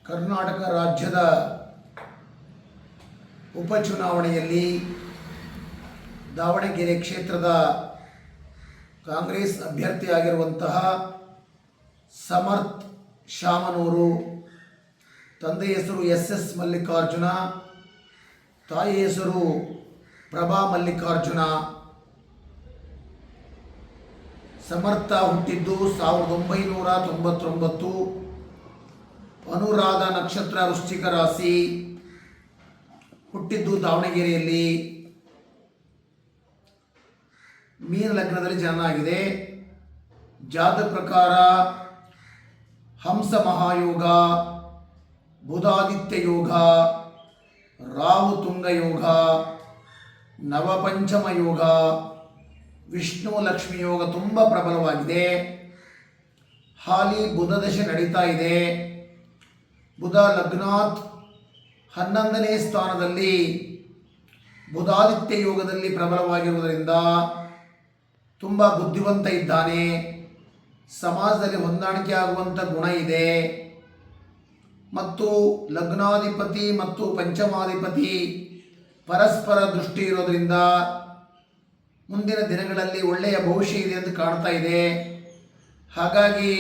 ಕರ್ನಾಟಕ ರಾಜ್ಯದ ಉಪಚುನಾವಣೆಯಲ್ಲಿ ದಾವಣಗೆರೆ ಕ್ಷೇತ್ರದ ಕಾಂಗ್ರೆಸ್ ಅಭ್ಯರ್ಥಿಯಾಗಿರುವಂತಹ ಸಮರ್ಥ್ ಶಾಮನೂರು, ತಂದೆ ಹೆಸರು ಎಸ್ ಮಲ್ಲಿಕಾರ್ಜುನ, ತಾಯಿ ಹೆಸರು ಪ್ರಭಾ ಮಲ್ಲಿಕಾರ್ಜುನ. ಸಮರ್ಥ ಹುಟ್ಟಿದ್ದು 1999. ಅನುರಾಧ ನಕ್ಷತ್ರ, ವೃಶ್ಚಿಕ ರಾಶಿ. ಹುಟ್ಟಿದ್ದು ದಾವಣಗೆರೆಯಲ್ಲಿ. ಮೀನ ಲಗ್ನದಲ್ಲಿ ಜನನ ಆಗಿದೆ. ಜಾತಕ ಪ್ರಕಾರ ಹಂಸ ಮಹಾಯೋಗ, ಬುಧಾದಿತ್ಯ ಯೋಗ, ರಾಹು ತುಂಗ ಯೋಗ, ನವಪಂಚಮ ಯೋಗ, ವಿಷ್ಣು ಲಕ್ಷ್ಮಿ ಯೋಗ ತುಂಬ ಪ್ರಬಲವಾಗಿದೆ. ಹಾಲಿ ಬುಧ ದಶೆ ನಡೀತಾ ಇದೆ. ಬುಧ ಲಗ್ನಾತ್ 11ನೇ ಸ್ಥಾನದಲ್ಲಿ ಬುಧಾದಿತ್ಯ ಯೋಗದಲ್ಲಿ ಪ್ರಬಲವಾಗಿರುವುದರಿಂದ ತುಂಬ ಬುದ್ಧಿವಂತ ಇದ್ದಾನೆ. ಸಮಾಜದಲ್ಲಿ ಹೊಂದಾಣಿಕೆ ಆಗುವಂಥ ಗುಣ ಇದೆ. ಮತ್ತು ಲಗ್ನಾಧಿಪತಿ ಮತ್ತು ಪಂಚಮಾಧಿಪತಿ ಪರಸ್ಪರ ದೃಷ್ಟಿ ಇರೋದರಿಂದ ಮುಂದಿನ ದಿನಗಳಲ್ಲಿ ಒಳ್ಳೆಯ ಭವಿಷ್ಯ ಇದೆ ಅಂತ ಕಾಣ್ತಾ ಇದೆ. ಹಾಗಾಗಿ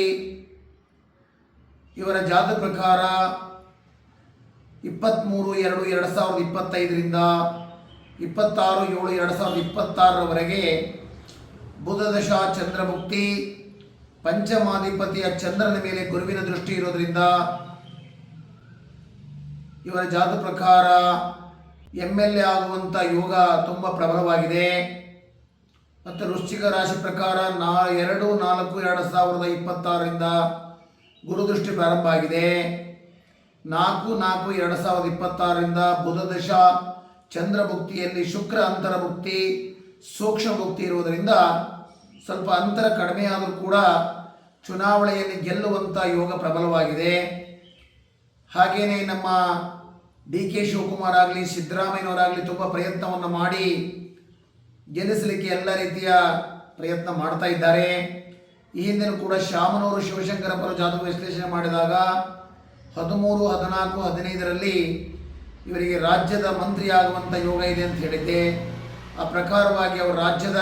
ಇವರ ಜಾತಕ ಪ್ರಕಾರ 23/2/2025ರಿಂದ 26/7/2026ರವರೆಗೆ ಬುಧ ದಶಾ ಚಂದ್ರಮುಕ್ತಿ. ಪಂಚಮಾಧಿಪತಿಯ ಚಂದ್ರನ ಮೇಲೆ ಗುರುವಿನ ದೃಷ್ಟಿ ಇರೋದರಿಂದ ಇವರ ಜಾತಕ ಪ್ರಕಾರ MLA ಆಗುವಂಥ ಯೋಗ ತುಂಬ ಪ್ರಬಲವಾಗಿದೆ. ಮತ್ತು ವೃಶ್ಚಿಕ ರಾಶಿ ಪ್ರಕಾರ 2/4/2026ರಿಂದ ಗುರುದೃಷ್ಟಿ ಪ್ರಾರಂಭ ಆಗಿದೆ. 4/4/2026ರಿಂದ ಬುಧ ದಶಾ ಚಂದ್ರಮುಕ್ತಿಯಲ್ಲಿ ಶುಕ್ರ ಅಂತರ್ಮುಕ್ತಿ, ಸೂಕ್ಷ್ಮ ಮುಕ್ತಿ ಇರುವುದರಿಂದ ಸ್ವಲ್ಪ ಅಂತರ ಕಡಿಮೆಯಾದರೂ ಕೂಡ ಚುನಾವಣೆಯಲ್ಲಿ ಗೆಲ್ಲುವಂಥ ಯೋಗ ಪ್ರಬಲವಾಗಿದೆ. ಹಾಗೆಯೇ ನಮ್ಮ DK ಶಿವಕುಮಾರ್ ಆಗಲಿ, ಸಿದ್ದರಾಮಯ್ಯನವರಾಗಲಿ ತುಂಬ ಪ್ರಯತ್ನವನ್ನು ಮಾಡಿ ಗೆಲ್ಲಿಸಲಿಕ್ಕೆ ಎಲ್ಲ ರೀತಿಯ ಪ್ರಯತ್ನ ಮಾಡ್ತಾ ಇದ್ದಾರೆ. ಈ ಹಿಂದಿನ ಕೂಡ ಶಾಮನೂರು ಶಿವಶಂಕರ ಪರ ಜಾತಕ ವಿಶ್ಲೇಷಣೆ ಮಾಡಿದಾಗ 13, 14, 15ರಲ್ಲಿ ಇವರಿಗೆ ರಾಜ್ಯದ ಮಂತ್ರಿ ಆಗುವಂಥ ಯೋಗ ಇದೆ ಅಂತ ಹೇಳಿದ್ದೆ. ಆ ಪ್ರಕಾರವಾಗಿ ಅವರು ರಾಜ್ಯದ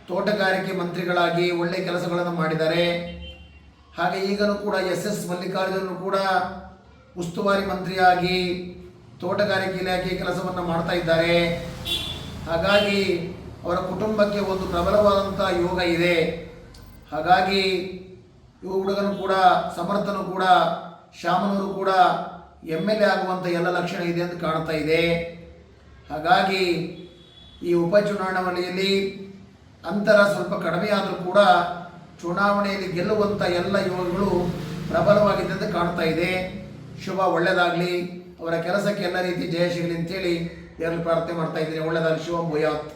ತೋಟಗಾರಿಕೆ ಮಂತ್ರಿಗಳಾಗಿ ಒಳ್ಳೆಯ ಕೆಲಸಗಳನ್ನು ಮಾಡಿದ್ದಾರೆ. ಹಾಗೆ ಈಗಲೂ ಕೂಡ SS ಮಲ್ಲಿಕಾರ್ಜುನರು ಕೂಡ ಉಸ್ತುವಾರಿ ಮಂತ್ರಿಯಾಗಿ ತೋಟಗಾರಿಕೆ ಇಲಾಖೆ ಕೆಲಸವನ್ನು ಮಾಡ್ತಾ ಇದ್ದಾರೆ. ಹಾಗಾಗಿ ಅವರ ಕುಟುಂಬಕ್ಕೆ ಒಂದು ಪ್ರಬಲವಾದಂಥ ಯೋಗ ಇದೆ. ಹಾಗಾಗಿ ಇವು ಹುಡುಗನು ಕೂಡ, ಸಮರ್ಥನು ಕೂಡ, ಶಾಮನೂರು ಕೂಡ MLA ಆಗುವಂಥ ಎಲ್ಲ ಲಕ್ಷಣ ಇದೆ ಅಂತ ಕಾಣ್ತಾ ಇದೆ. ಹಾಗಾಗಿ ಈ ಉಪಚುನಾವಣೆಯಲ್ಲಿ ಅಂತರ ಸ್ವಲ್ಪ ಕಡಿಮೆಯಾದರೂ ಕೂಡ ಚುನಾವಣೆಯಲ್ಲಿ ಗೆಲ್ಲುವಂಥ ಎಲ್ಲ ಯೋಗಗಳು ಪ್ರಬಲವಾಗಿದೆ ಅಂತ ಕಾಣ್ತಾ ಇದೆ. ಶುಭ, ಒಳ್ಳೆಯದಾಗಲಿ. ಅವರ ಕೆಲಸಕ್ಕೆ ಎಲ್ಲ ರೀತಿ ಜಯ ಸಿಗಲಿ ಅಂತೇಳಿ ಯಾರಲ್ಲಿ ಪ್ರಾರ್ಥನೆ ಮಾಡ್ತಾ ಇದ್ದೀನಿ. ಒಳ್ಳೆಯದಾಗಲಿ. ಶಿವಂ ಭೂಯಾತ್.